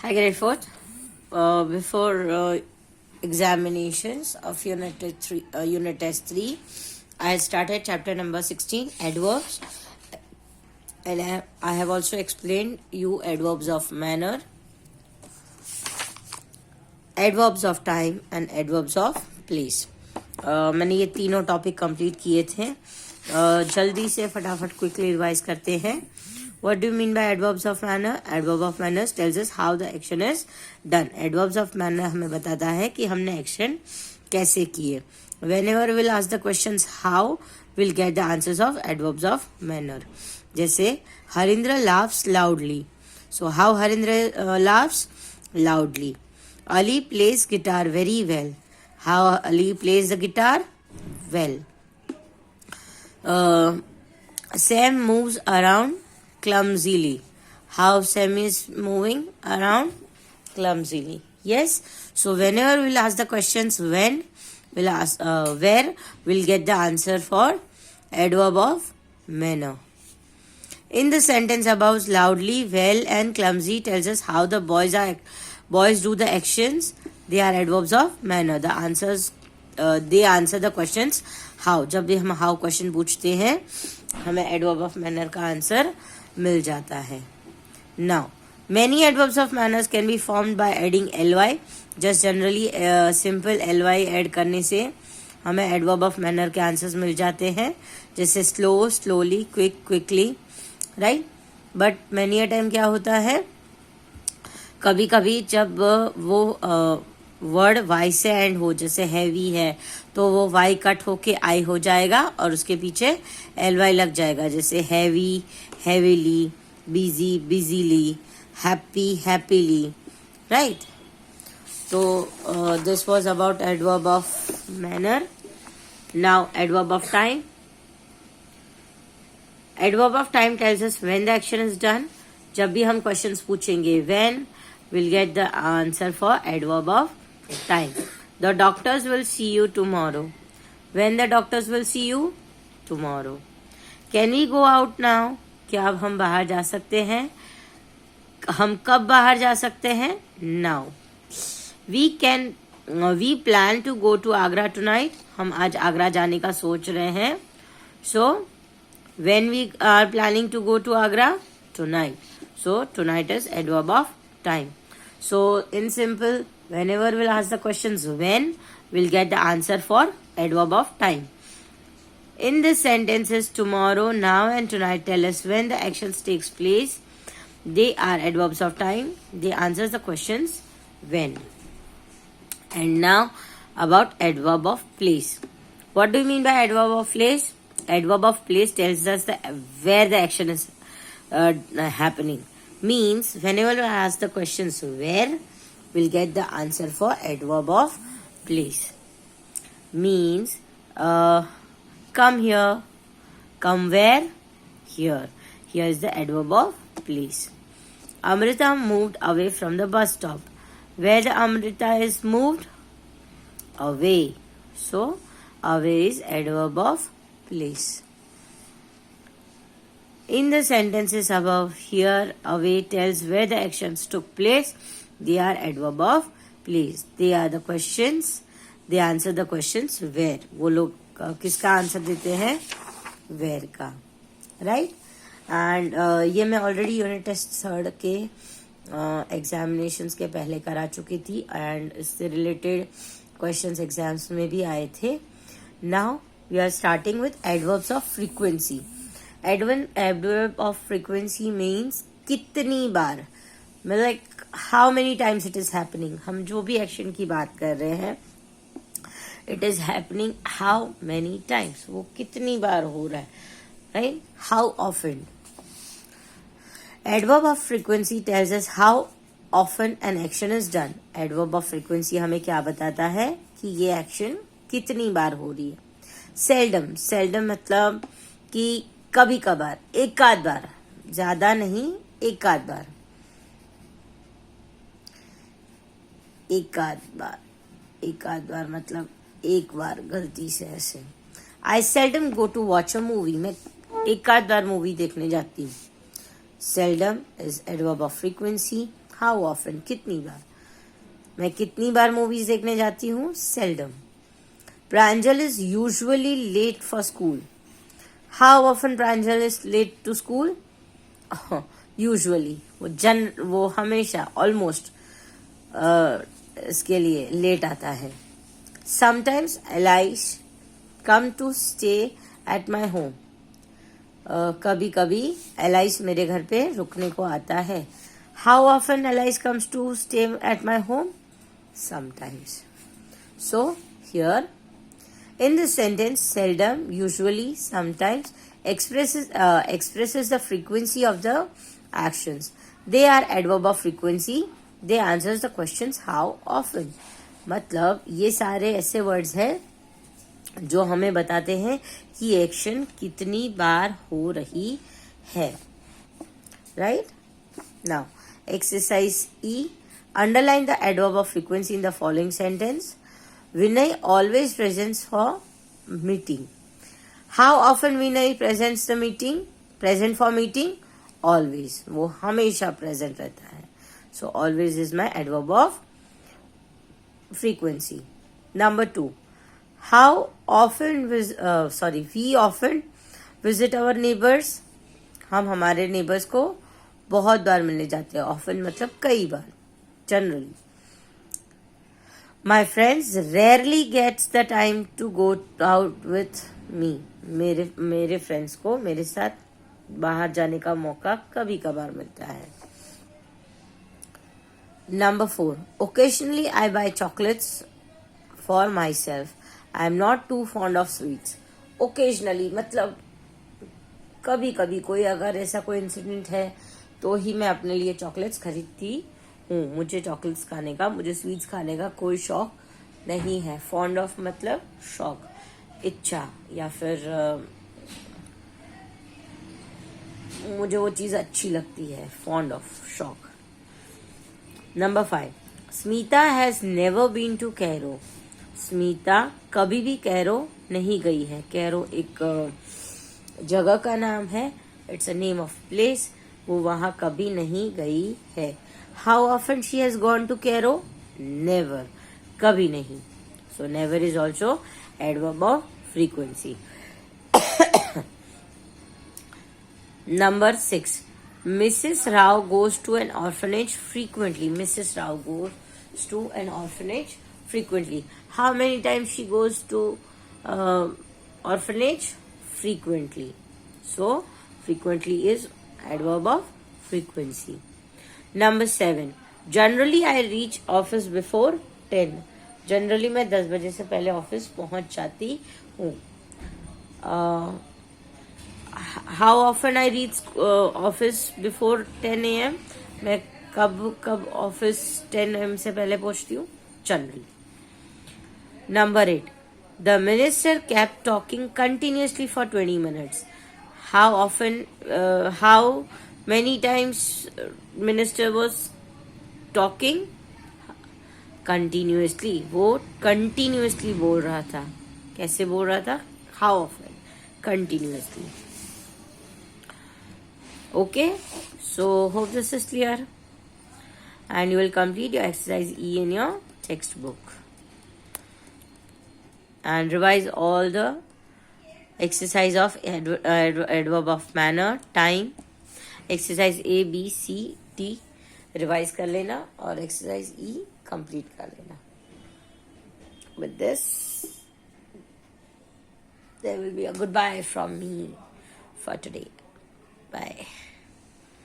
Hi, grade 4th. Before examinations of unit test 3, I had started chapter number 16, adverbs, and I have also explained you adverbs of manner, adverbs of time and adverbs of place. मैंने ये तीनों topic complete किए थे. जल्दी से फटाफट quickly revise करते हैं. What do you mean by adverbs of manner? Adverb of manner tells us how the action is done. Adverbs of manner हमें बताता है कि हमने action कैसे किए. Whenever we'll ask the questions how, we'll get the answers of adverbs of manner. जैसे Harindra laughs loudly. So how Harindra laughs? Loudly. Ali plays guitar very well. How Ali plays the guitar? Well. Sam moves around clumsily. How Sam is moving around clumsily. Yes. So whenever we'll ask the questions when, we'll ask where, we'll get the answer for adverb of manner. In the sentence above, loudly, well, and clumsy tells us how the boys do the actions. They are adverbs of manner. The answers they answer the questions how. जब भी हम how question पूछते हैं हमें adverb of manner का answer मिल जाता है. Now, many adverbs of manners can be formed by adding ly. Just generally simple ly add करने से हमें adverb of manner के answers मिल जाते हैं. जैसे slow, slowly, quick, quickly, right? But many a time क्या होता है, कभी कभी जब वो वर्ड वाई से एंड हो, जैसे हैवी है तो वो वाई कट होके आई हो जाएगा और उसके पीछे एल वाई लग जाएगा. जैसे heavy, heavily, busy, busily, happy, happily, right. तो this was about adverb of manner. Now adverb of time. Adverb of time tells us when the action is done. जब भी हम क्वेश्चंस पूछेंगे when, we'll get the answer for adverb of time. The doctors will see you tomorrow. When the doctors will see you? Tomorrow. Can we go out now? क्या अब हम बाहर जा सकते हैं? हम कब बाहर जा सकते हैं? Now. We plan to go to Agra tonight. हम आज आगरा जाने का सोच रहे हैं. So, when we are planning to go to Agra? Tonight. So, tonight is adverb of time. So in simple, whenever we'll ask the questions when, we'll get the answer for adverb of time. In this sentences, tomorrow, now and tonight tell us when the actions takes place. They are adverbs of time. They answer the questions when. And now about adverb of place. What do you mean by adverb of place? Adverb of place tells us where the action is happening. Means whenever we ask the questions where, we'll get the answer for adverb of place. Means come here, come where, here. Here is the adverb of place. Amrita moved away from the bus stop. Where the Amrita is moved? Away. So away is adverb of place. In the sentences above, here, away tells where the actions took place. They are adverb of place. They are the questions. They answer the questions where. वो लोग किसका answer देते हैं? Where का, right? And ये मैं already unit test 3 के examinations के पहले करा चुकी थी एंड इससे रिलेटेड क्वेश्चंस एग्जाम्स में भी आए थे. Now we are starting with adverbs of frequency. Adverb of frequency means कितनी बार, मतलब how many times it is happening. हम जो भी एक्शन की बात कर रहे हैं, it is happening how many times, वो कितनी बार हो रहा है, right? How often. Adverb of frequency tells us how often an action is done. Adverb of frequency हमें क्या बताता है कि ये एक्शन कितनी बार हो रही है. Seldom. Seldom मतलब कि कभी कभार, एक आध बार, ज्यादा नहीं, एक आध बार, एक आध बार. एक आध बार मतलब एक बार गलती से ऐसे. I seldom go to watch a movie. मैं एक आध बार मूवी देखने जाती हूँ. Seldom is adverb of frequency. How often, कितनी बार. मैं कितनी बार मूवीज देखने जाती हूँ? Seldom. Pranjal is usually late for school. How often Pranjal is late to school? Usually, वो हमेशा, ऑलमोस्ट इसके लिए लेट आता है. Sometimes Alice come to stay at my home. कभी कभी एलाइस मेरे घर पे रुकने को आता है. How often Alice comes to stay at my home? Sometimes. So here in this sentence, seldom, usually, sometimes expresses the frequency of the actions. They are adverb of frequency. They answers the questions how often. मतलब ये सारे ऐसे words हैं जो हमें बताते हैं कि एक्शन कितनी बार हो रही है. Right? Now exercise E. Underline the adverb of frequency in the following sentence. Vinay always presents for meeting. How often Vinay presents the meeting? Present for meeting? Always. वो हमेशा present रहता है. So always is my adverb of frequency. Number 2. How often we often visit our neighbors. हम हमारे neighbors को बहुत बार मिलने जाते हैं. Often मतलब कई बार. Generally. My friends rarely gets the time to go out with me. मेरे फ्रेंड्स को मेरे साथ बाहर जाने का मौका कभी कभार मिलता है. Number 4. Occasionally I buy chocolates for myself. I am not too fond of sweets. Occasionally मतलब कभी कभी कोई अगर ऐसा कोई इंसिडेंट है तो ही मैं अपने लिए चॉकलेट्स खरीदती हूँ. मुझे चॉकलेट्स खाने का, मुझे स्वीट्स खाने का कोई शौक नहीं है. फॉन्ड ऑफ मतलब शौक, इच्छा, या फिर मुझे वो चीज अच्छी लगती है. फॉन्ड ऑफ, शौक. Number 5. Smita has never been to Cairo. Smita कभी भी कैरो नहीं गई है. कैरो एक जगह का नाम है. It's a name of place. वो वहां कभी नहीं गई है. How often she has gone to Cairo? Never. कभी नहीं. So never is also adverb of frequency. Number 6. Mrs. Rao goes to an orphanage frequently. Mrs. Rao goes to an orphanage frequently. How many times she goes to orphanage? Frequently. So frequently is adverb of frequency. Number 7. Generally I reach office before 10. Generally मैं 10 बजे से पहले office पहुंच जाती हूँ. How often I reach office before 10 a.m. मैं कब office 10 a.m. से पहले पहुंचती हूँ? Generally. Number 8. The minister kept talking continuously for 20 minutes. How often, how many times minister was talking? Continuously. वो continuously बोल रहा था. कैसे बोल रहा था? How often? Continuously. Okay. So hope this is clear. And you will complete your exercise E in your textbook. And revise all the exercise of adverb of manner, time. Exercise A, B, C, D revise कर लेना और exercise E complete कर लेना. With this, there will be a goodbye from me for today. Bye.